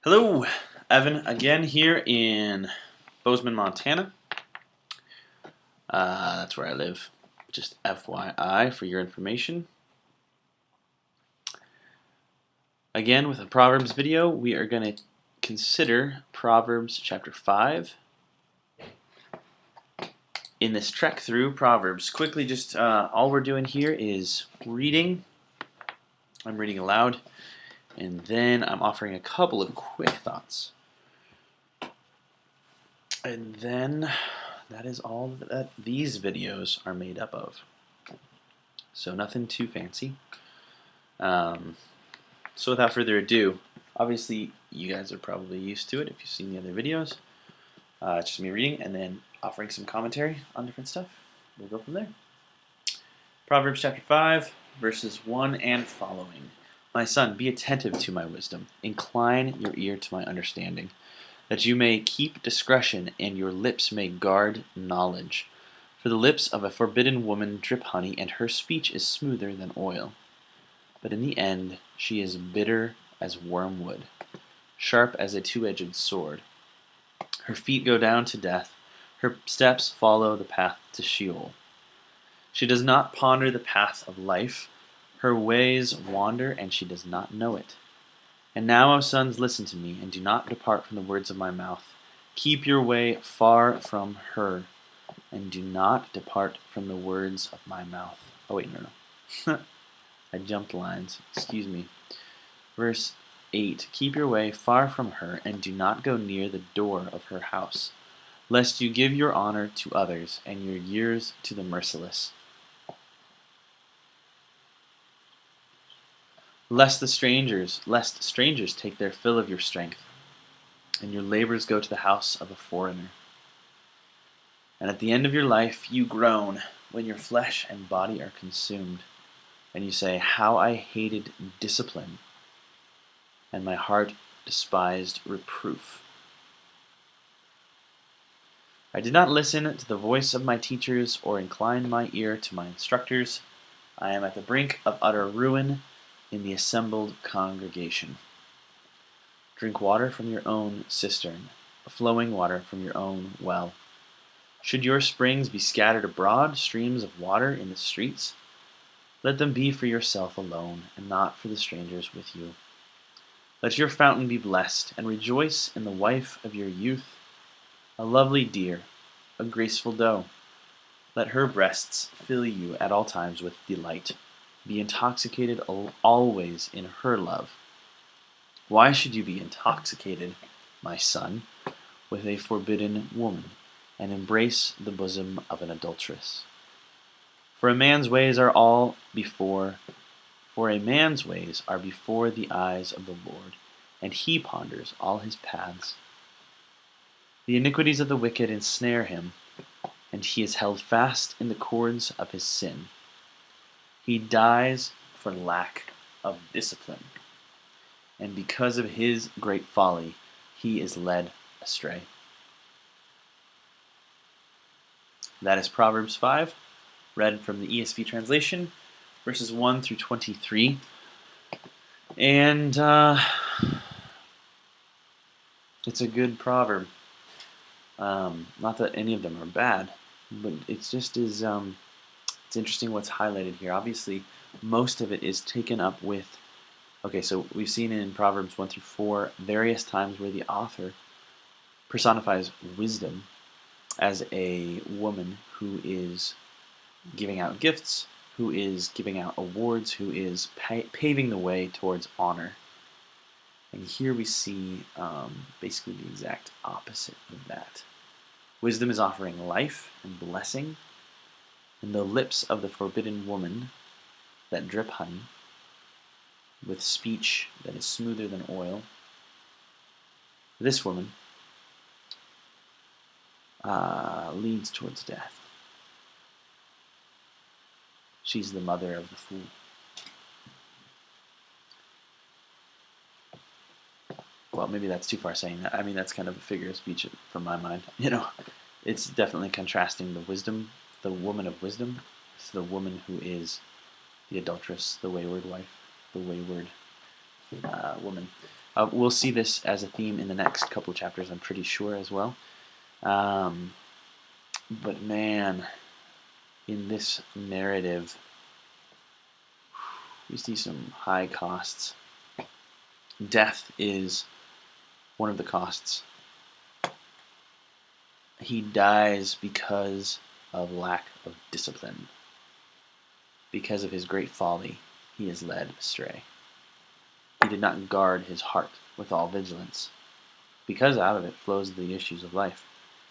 Hello, Evan again here in Bozeman, Montana. That's where I live. Just FYI for your information. Again, with a Proverbs video, we are going to consider Proverbs chapter 5 in this trek through Proverbs. Quickly, just all we're doing here is reading. I'm reading aloud, and then I'm offering a couple of quick thoughts. And then that is all that these videos are made up of. So nothing too fancy. So without further ado, obviously you guys are probably used to it if you've seen the other videos. It's just me reading and then offering some commentary on different stuff. We'll go from there. Proverbs chapter 5, verses 1 and following. My son, be attentive to my wisdom. Incline your ear to my understanding, that you may keep discretion and your lips may guard knowledge. For the lips of a forbidden woman drip honey, and her speech is smoother than oil. But in the end she is bitter as wormwood, sharp as a two-edged sword. Her feet go down to death, her steps follow the path to Sheol. She does not ponder the path of life, her ways wander, and she does not know it. And now, O sons, listen to me, and do not depart from the words of my mouth. Keep your way far from her, and do not depart from the words of my mouth. Oh wait, no. I jumped lines. Excuse me. Verse 8. Keep your way far from her, and do not go near the door of her house, lest you give your honor to others, and your years to the merciless. Lest strangers take their fill of your strength, and your labors go to the house of a foreigner. And at the end of your life you groan, when your flesh and body are consumed, and you say, how I hated discipline, and my heart despised reproof. I did not listen to the voice of my teachers, or incline my ear to my instructors. I am at the brink of utter ruin in the assembled congregation. Drink water from your own cistern, flowing water from your own well. Should your springs be scattered abroad, streams of water in the streets? Let them be for yourself alone, and not for the strangers with you. Let your fountain be blessed, and rejoice in the wife of your youth, a lovely deer, a graceful doe. Let her breasts fill you at all times with delight. Be intoxicated always in her love. Why should you be intoxicated, my son, with a forbidden woman, and embrace the bosom of an adulteress? For a man's ways are before the eyes of the Lord, and he ponders all his paths. The iniquities of the wicked ensnare him, and he is held fast in the cords of his sin. He dies for lack of discipline, and because of his great folly, he is led astray. That is Proverbs 5, read from the ESV translation, verses 1 through 23. And it's a good proverb. Not that any of them are bad, but it's just as it's interesting what's highlighted here. Obviously, most of it is taken up with, okay, so we've seen in Proverbs 1 through 4 various times where the author personifies wisdom as a woman who is giving out gifts, who is giving out awards, who is paving the way towards honor. And here we see basically the exact opposite of that. Wisdom is offering life and blessing, and the lips of the forbidden woman that drip honey, with speech that is smoother than oil. This woman leads towards death. She's the mother of the fool. Well, maybe that's too far saying that. I mean, that's kind of a figure of speech from my mind. It's definitely contrasting the woman of wisdom, with the woman who is the adulteress, the wayward wife, the wayward woman. We'll see this as a theme in the next couple of chapters, I'm pretty sure, as well. But man, in this narrative, we see some high costs. Death is one of the costs. He dies because of lack of discipline. Because of his great folly, he is led astray. He did not guard his heart with all vigilance, because out of it flows the issues of life.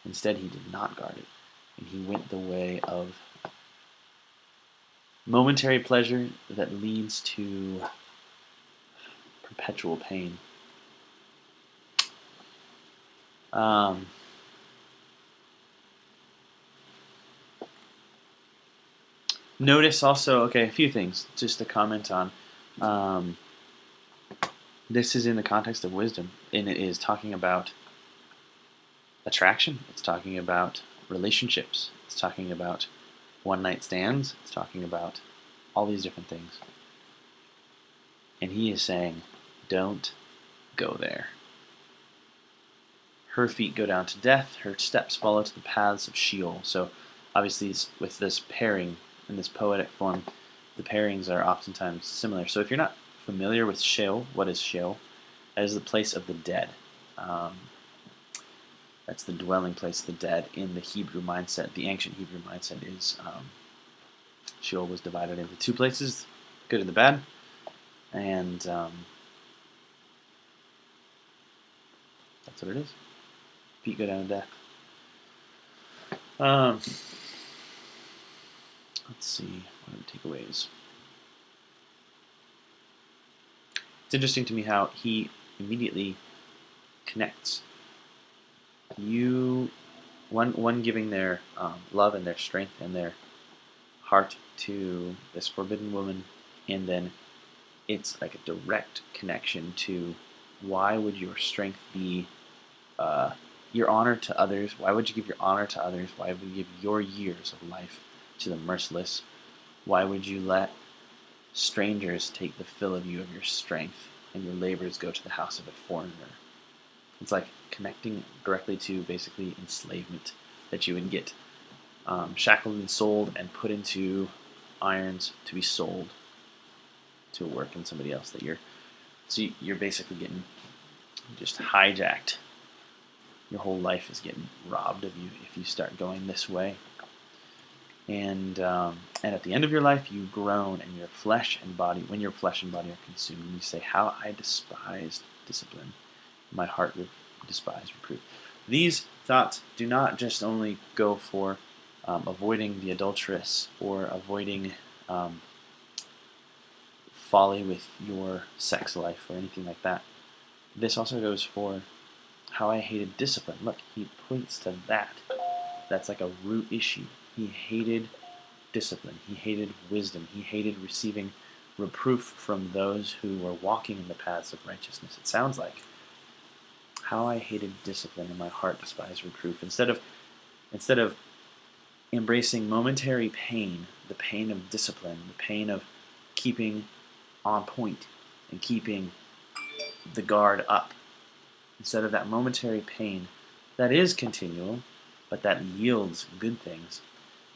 Instead, he did not guard it, and he went the way of momentary pleasure that leads to perpetual pain. Notice also, a few things just to comment on. This is in the context of wisdom, and it is talking about attraction. It's talking about relationships. It's talking about one-night stands. It's talking about all these different things. And he is saying, don't go there. Her feet go down to death. Her steps follow to the paths of Sheol. So obviously with this pairing, in this poetic form, the pairings are oftentimes similar. So if you're not familiar with Sheol, what is Sheol? That is the place of the dead. That's the dwelling place of the dead in the Hebrew mindset. The ancient Hebrew mindset is Sheol was divided into two places, good and the bad, and that's what it is. Feet go down to death. Let's see, what are the takeaways? It's interesting to me how he immediately connects one giving their love and their strength and their heart to this forbidden woman, and then it's like a direct connection to why would your strength be your honor to others? Why would you give your honor to others? Why would you give your years of life to the merciless? Why would you let strangers take the fill of you of your strength, and your labors go to the house of a foreigner? It's like connecting directly to basically enslavement, that you would get shackled and sold and put into irons to be sold to work in somebody else. So you're basically getting just hijacked. Your whole life is getting robbed of you if you start going this way. And at the end of your life, you groan, and your flesh and body, when your flesh and body are consumed, you say, "How I despised discipline. My heart despised reproof." These thoughts do not just only go for avoiding the adulteress or avoiding folly with your sex life or anything like that. This also goes for how I hated discipline. Look, he points to that. That's like a root issue. He hated discipline. He hated wisdom. He hated receiving reproof from those who were walking in the paths of righteousness. It sounds like how I hated discipline, and my heart despised reproof. Instead of embracing momentary pain, the pain of discipline, the pain of keeping on point and keeping the guard up, instead of that momentary pain that is continual, but that yields good things,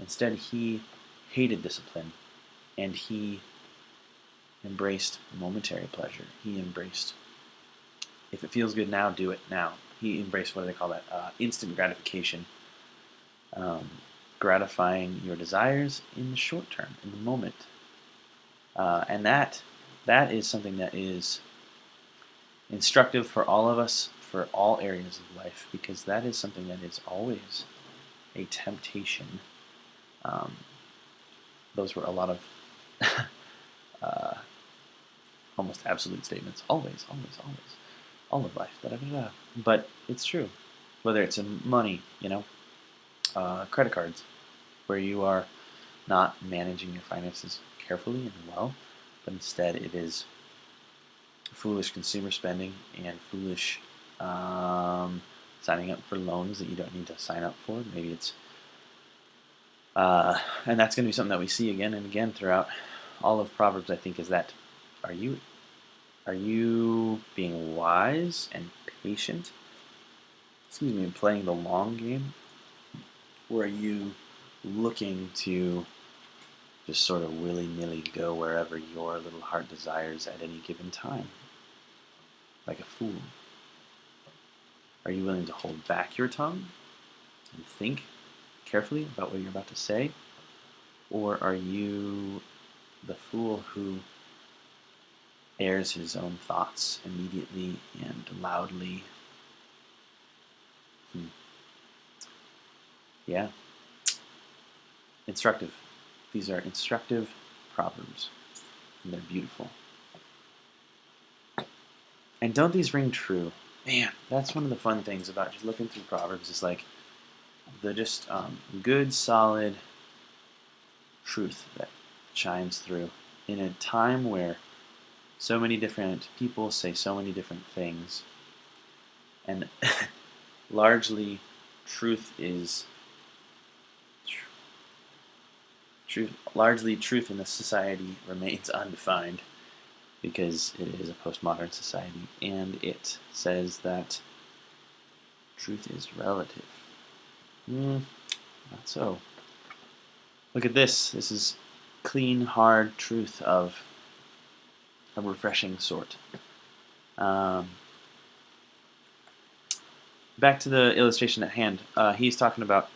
instead he hated discipline, and he embraced momentary pleasure. He embraced, if it feels good now, do it now. He embraced, what do they call that? Instant gratification. Gratifying your desires in the short term, in the moment. And that is something that is instructive for all of us, for all areas of life, because that is something that is always a temptation. Those were a lot of almost absolute statements. Always, always, always. All of life. Da-da-da-da. But it's true. Whether it's in money, credit cards, where you are not managing your finances carefully and well, but instead it is foolish consumer spending and foolish signing up for loans that you don't need to sign up for. Maybe it's and that's going to be something that we see again and again throughout all of Proverbs, I think, is that are you Are you being wise and patient? Playing the long game? Or are you looking to just sort of willy-nilly go wherever your little heart desires at any given time? Like a fool. Are you willing to hold back your tongue and think carefully about what you're about to say? Or are you the fool who airs his own thoughts immediately and loudly? Yeah. Instructive. These are instructive proverbs, and they're beautiful. And don't these ring true? Man, that's one of the fun things about just looking through Proverbs is like the just good, solid truth that shines through in a time where so many different people say so many different things, and largely truth is truth in the society remains undefined because it is a postmodern society, and it says that truth is relative. Not so. Look at this. This is clean, hard truth of a refreshing sort. Back to the illustration at hand. He's talking about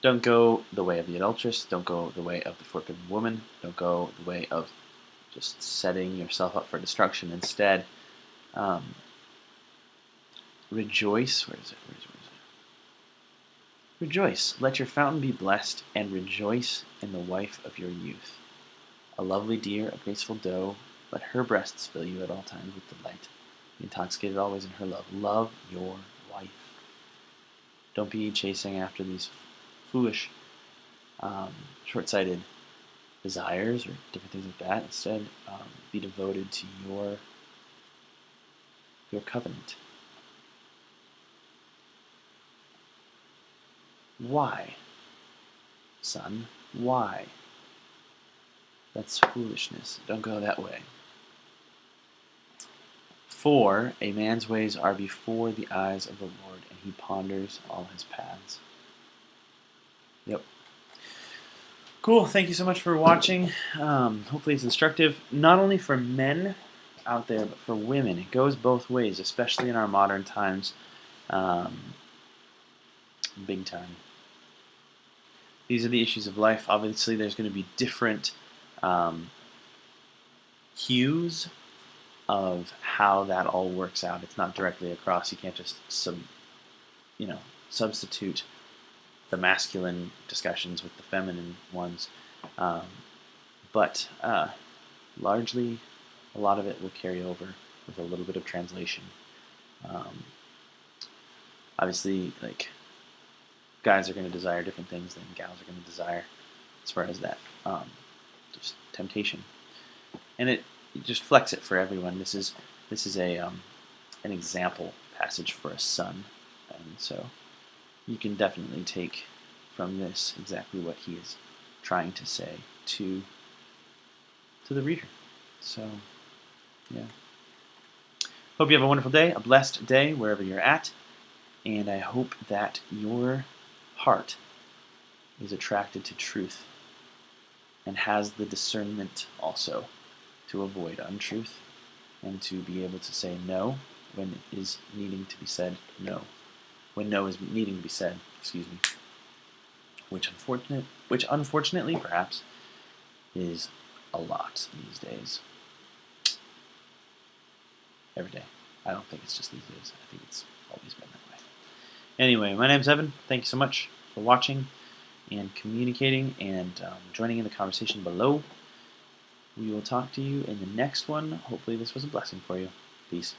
don't go the way of the adulteress, don't go the way of the forbidden woman, don't go the way of just setting yourself up for destruction. Instead, rejoice. Where is it? Rejoice. Let your fountain be blessed, and rejoice in the wife of your youth. A lovely deer, a graceful doe, let her breasts fill you at all times with delight. Be intoxicated always in her love. Love your wife. Don't be chasing after these foolish, short-sighted desires or different things like that. Instead, be devoted to your covenant. Why, son? Why? That's foolishness. Don't go that way. For a man's ways are before the eyes of the Lord, and he ponders all his paths. Yep. Cool. Thank you so much for watching. Hopefully it's instructive, not only for men out there, but for women. It goes both ways, especially in our modern times. Big time. These are the issues of life. Obviously, there's going to be different hues of how that all works out. It's not directly across. You can't just substitute the masculine discussions with the feminine ones. But largely, a lot of it will carry over with a little bit of translation. Obviously, like, guys are going to desire different things than gals are going to desire as far as that just temptation, and it just flex it for everyone. This is a an example passage for a son, and so you can definitely take from this exactly what he is trying to say to the reader. So yeah, hope you have a wonderful day, a blessed day wherever you're at, and I hope that your heart is attracted to truth and has the discernment also to avoid untruth and to be able to say no when it is needing to be said no. When no is needing to be said, excuse me. Which unfortunately perhaps is a lot these days. Every day. I don't think it's just these days. I think it's always been that way. Anyway, my name's Evan. Thank you so much for watching and communicating and joining in the conversation below. We will talk to you in the next one. Hopefully this was a blessing for you. Peace.